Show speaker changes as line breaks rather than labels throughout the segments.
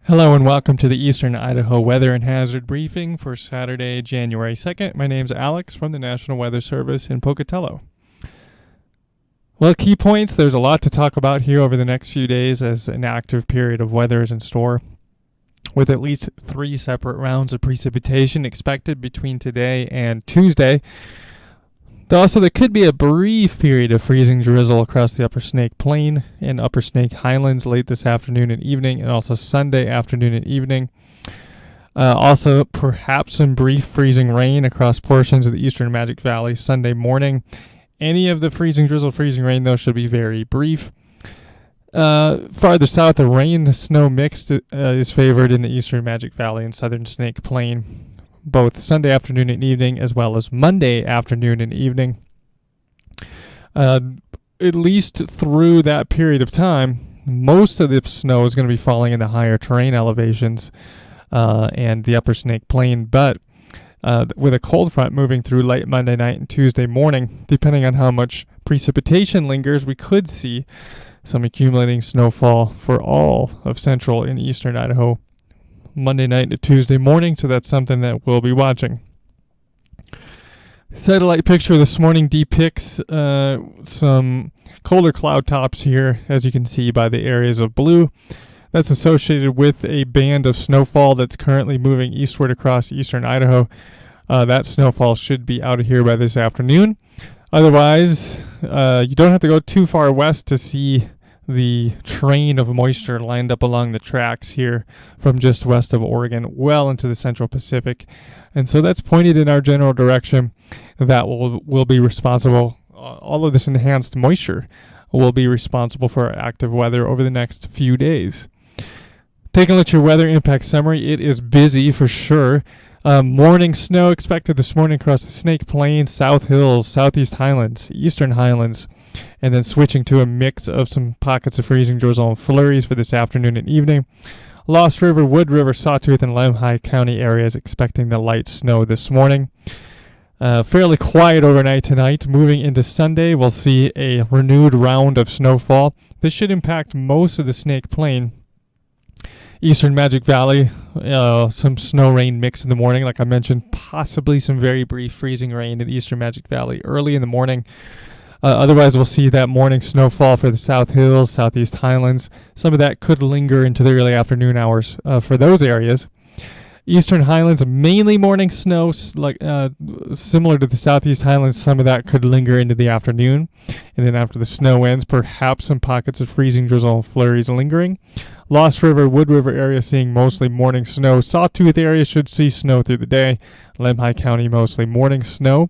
Hello and welcome to the Eastern Idaho Weather and Hazard Briefing for Saturday, January 2nd. My name's Alex from the National Weather Service in Pocatello. Well, key points, there's a lot to talk about here over the next few days as an active period of weather is in store, with at least 3 separate rounds of precipitation expected between today and Tuesday. Also, there could be a brief period of freezing drizzle across the Upper Snake Plain and Upper Snake Highlands late this afternoon and evening, and also Sunday afternoon and evening. Also, perhaps some brief freezing rain across portions of the Eastern Magic Valley Sunday morning. Any of the freezing drizzle, freezing rain, though, should be very brief. Farther south, the rain-snow mix is favored in the Eastern Magic Valley and Southern Snake Plain, both Sunday afternoon and evening, as well as Monday afternoon and evening. At least through that period of time, most of the snow is going to be falling in the higher terrain elevations and the Upper Snake Plain, but with a cold front moving through late Monday night and Tuesday morning, depending on how much precipitation lingers, we could see some accumulating snowfall for all of central and eastern Idaho Monday night to Tuesday morning, so that's something that we'll be watching. Satellite picture this morning depicts some colder cloud tops here, as you can see by the areas of blue. That's associated with a band of snowfall that's currently moving eastward across eastern Idaho. That snowfall should be out of here by this afternoon. Otherwise, you don't have to go too far west to see the train of moisture lined up along the tracks here from just west of Oregon well into the central Pacific. And so that's pointed in our general direction. That will be responsible. All of this enhanced moisture will be responsible for our active weather over the next few days. Taking a look at your weather impact summary, it is busy for sure. Morning snow expected this morning across the Snake Plain, South Hills, Southeast Highlands, Eastern Highlands, and then switching to a mix of some pockets of freezing drizzle and flurries for this afternoon and evening. Lost River, Wood River, Sawtooth, and Lemhi County areas expecting the light snow this morning. Fairly quiet overnight tonight. Moving into Sunday, we'll see a renewed round of snowfall. This should impact most of the Snake Plain. Eastern Magic Valley, some snow rain mix in the morning. Like I mentioned, possibly some very brief freezing rain in the Eastern Magic Valley early in the morning. Otherwise, we'll see that morning snowfall for the South Hills, Southeast Highlands. Some of that could linger into the early afternoon hours for those areas. Eastern Highlands, mainly morning snow, similar to the Southeast Highlands. Some of that could linger into the afternoon. And then after the snow ends, perhaps some pockets of freezing drizzle and flurries lingering. Lost River, Wood River area seeing mostly morning snow. Sawtooth area should see snow through the day. Lemhi County, mostly morning snow.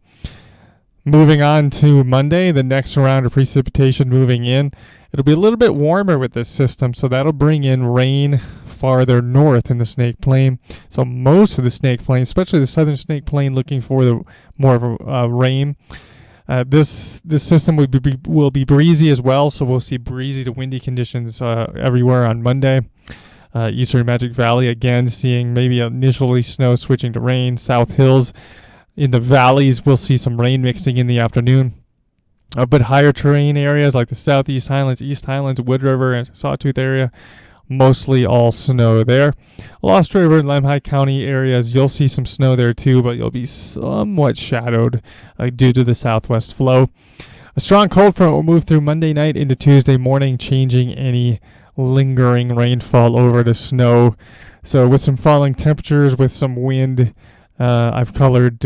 Moving on to Monday, the next round of precipitation moving in. It'll be a little bit warmer with this system, so that'll bring in rain farther north in the Snake Plain. So most of the Snake Plain, especially the southern Snake Plain, looking for the more of a rain. This system will be breezy as well, so we'll see breezy to windy conditions everywhere on Monday. Eastern Magic Valley, again, seeing maybe initially snow switching to rain. South Hills. In the valleys, we'll see some rain mixing in the afternoon. But higher terrain areas like the Southeast Highlands, East Highlands, Wood River, and Sawtooth area, mostly all snow there. Lost River and Lemhi County areas, you'll see some snow there too, but you'll be somewhat shadowed due to the southwest flow. A strong cold front will move through Monday night into Tuesday morning, changing any lingering rainfall over to snow. So with some falling temperatures, with some wind, I've colored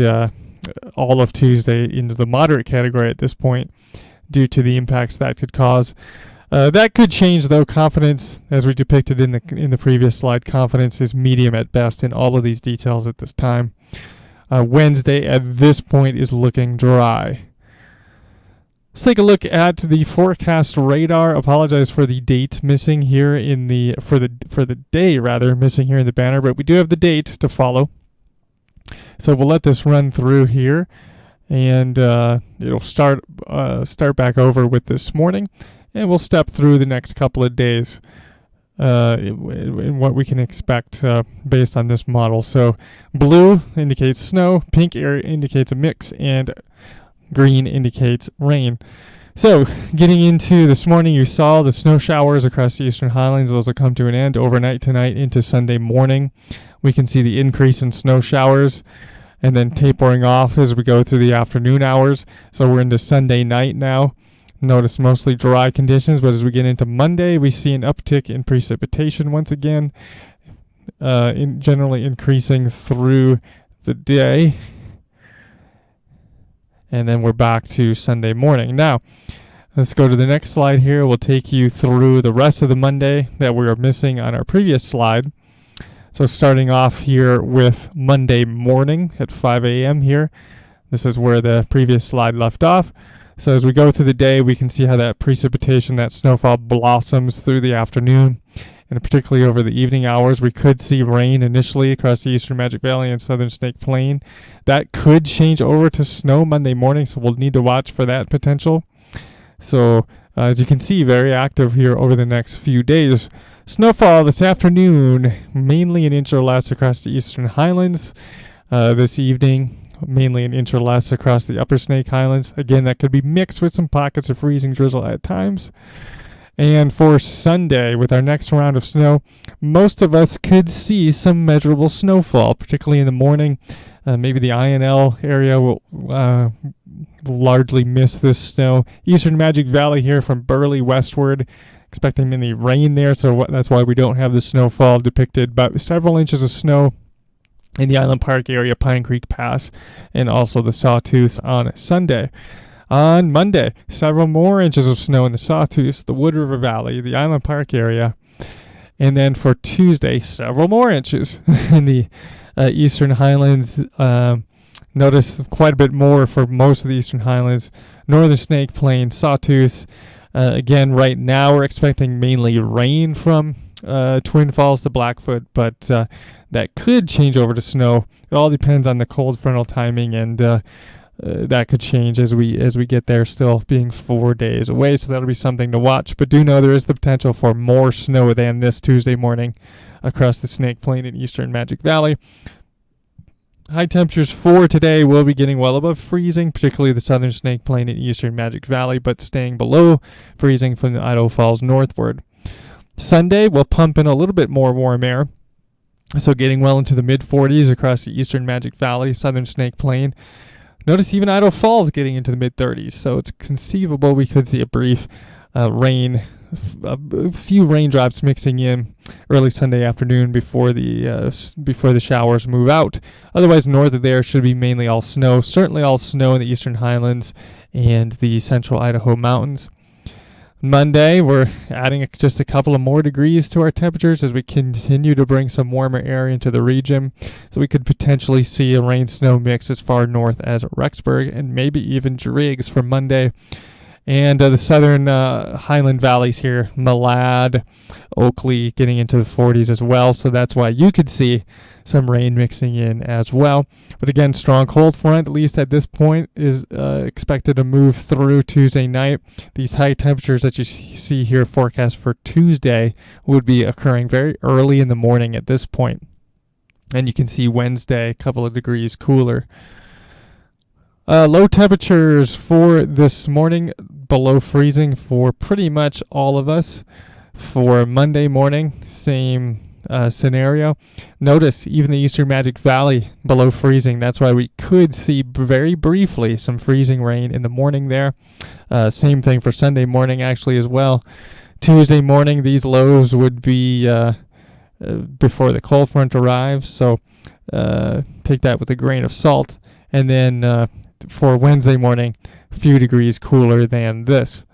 all of Tuesday into the moderate category at this point due to the impacts that could cause. That could change, though. Confidence, as we depicted in the previous slide, confidence is medium at best in all of these details at this time. Wednesday at this point is looking dry. Let's take a look at the forecast radar. Apologize for the date missing here in the for the day rather missing here in the banner, but we do have the date to follow. So we'll let this run through here, and it'll start back over with this morning, and we'll step through the next couple of days in what we can expect based on this model. So blue indicates snow, pink area indicates a mix, and green indicates rain. So, getting into this morning, you saw the snow showers across the eastern highlands. Those will come to an end overnight tonight into Sunday morning. We can see the increase in snow showers and then tapering off as we go through the afternoon hours. So we're into Sunday night now. Notice mostly dry conditions, but as we get into Monday, we see an uptick in precipitation once again, generally increasing through the day. And then we're back to Sunday morning. Now, let's go to the next slide here. We'll take you through the rest of the Monday that we were missing on our previous slide. So starting off here with Monday morning at 5 a.m. here. This is where the previous slide left off. So as we go through the day, we can see how that precipitation, that snowfall blossoms through the afternoon. And particularly over the evening hours, we could see rain initially across the eastern Magic Valley and southern Snake Plain. That could change over to snow Monday morning, so we'll need to watch for that potential. So as you can see, very active here over the next few days. Snowfall this afternoon, mainly an inch or less across the eastern highlands. This evening, mainly an inch or less across the upper Snake Highlands. Again, that could be mixed with some pockets of freezing drizzle at times. And for Sunday, with our next round of snow, most of us could see some measurable snowfall, particularly in the morning. Maybe the INL area will largely miss this snow. Eastern Magic Valley here from Burley westward, expecting mainly rain there, so that's why we don't have the snowfall depicted. But several inches of snow in the Island Park area, Pine Creek Pass, and also the Sawtooth on Sunday. On Monday, several more inches of snow in the Sawtooth, the Wood River Valley, the Island Park area. And then for Tuesday, several more inches in the Eastern Highlands. Notice quite a bit more for most of the Eastern Highlands, Northern Snake Plain, Sawtooth. Again, right now we're expecting mainly rain from Twin Falls to Blackfoot, but that could change over to snow. It all depends on the cold frontal timing, and that could change as we get there, still being 4 days away, so that'll be something to watch. But do know there is the potential for more snow than this Tuesday morning across the Snake Plain and eastern Magic Valley. High temperatures for today will be getting well above freezing, particularly the southern Snake Plain and eastern Magic Valley, but staying below freezing from the Idaho Falls northward. Sunday will pump in a little bit more warm air, so getting well into the mid-40s across the eastern Magic Valley, southern Snake Plain. Notice even Idaho Falls getting into the mid-30s, so it's conceivable we could see a brief rain, a few raindrops mixing in early Sunday afternoon before the showers move out. Otherwise, north of there should be mainly all snow, certainly all snow in the eastern highlands and the central Idaho mountains. Monday, we're adding just a couple of more degrees to our temperatures as we continue to bring some warmer air into the region. So we could potentially see a rain-snow mix as far north as Rexburg and maybe even Driggs for Monday. And the southern highland valleys here, Malad, Oakley, getting into the 40s as well. So that's why you could see some rain mixing in as well. But again, strong cold front, at least at this point, is expected to move through Tuesday night. These high temperatures that you see here forecast for Tuesday would be occurring very early in the morning at this point. And you can see Wednesday, a couple of degrees cooler. Low temperatures for this morning, below freezing for pretty much all of us. For Monday morning, same scenario. Notice even the eastern Magic Valley below freezing. That's why we could see very briefly some freezing rain in the morning there. Same thing for Sunday morning actually as well. Tuesday morning, these lows would be before the cold front arrives, so take that with a grain of salt. And then for Wednesday morning, a few degrees cooler than this.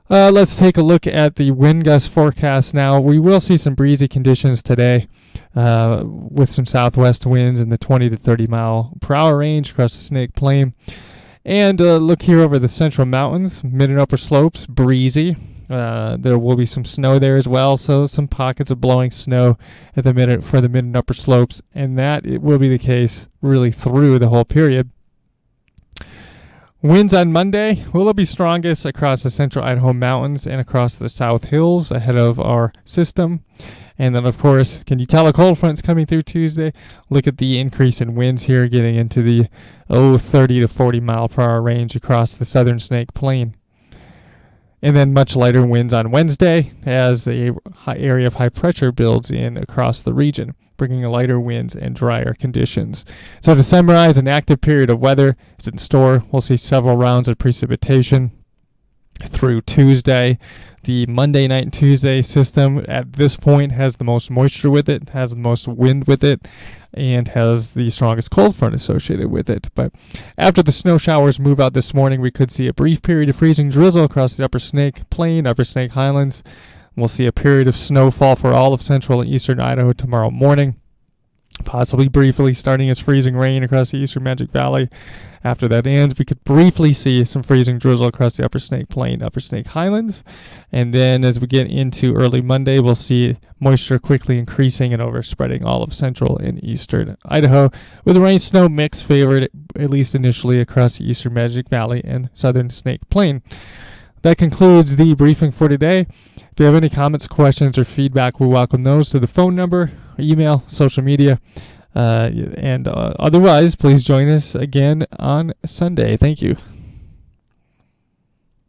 Let's take a look at the wind gust forecast now. We will see some breezy conditions today with some southwest winds in the 20 to 30 mile per hour range across the Snake Plain. And look here over the central mountains, mid and upper slopes, breezy. There will be some snow there as well, so some pockets of blowing snow for the mid and upper slopes, and that it will be the case really through the whole period. Winds on Monday will be strongest across the central Idaho mountains and across the south hills ahead of our system. And then, of course, can you tell a cold front's coming through Tuesday? Look at the increase in winds here, getting into the 30 to 40 mile per hour range across the southern Snake Plain. And then much lighter winds on Wednesday as a high area of high pressure builds in across the region, bringing lighter winds and drier conditions. So to summarize, an active period of weather is in store. We'll see several rounds of precipitation through Tuesday. The Monday night and Tuesday system at this point has the most moisture with it, has the most wind with it, and has the strongest cold front associated with it. But after the snow showers move out this morning, we could see a brief period of freezing drizzle across the Upper Snake Plain, Upper Snake Highlands. We'll see a period of snowfall for all of central and eastern Idaho tomorrow morning, possibly briefly starting as freezing rain across the eastern Magic Valley. After that ends, we could briefly see some freezing drizzle across the Upper Snake Plain, Upper Snake Highlands. And then as we get into early Monday, we'll see moisture quickly increasing and overspreading all of central and eastern Idaho, with a rain-snow mix favored, at least initially, across the eastern Magic Valley and southern Snake Plain. That concludes the briefing for today. If you have any comments, questions, or feedback, we welcome those to the phone number, email, social media. Otherwise, please join us again on Sunday. Thank you.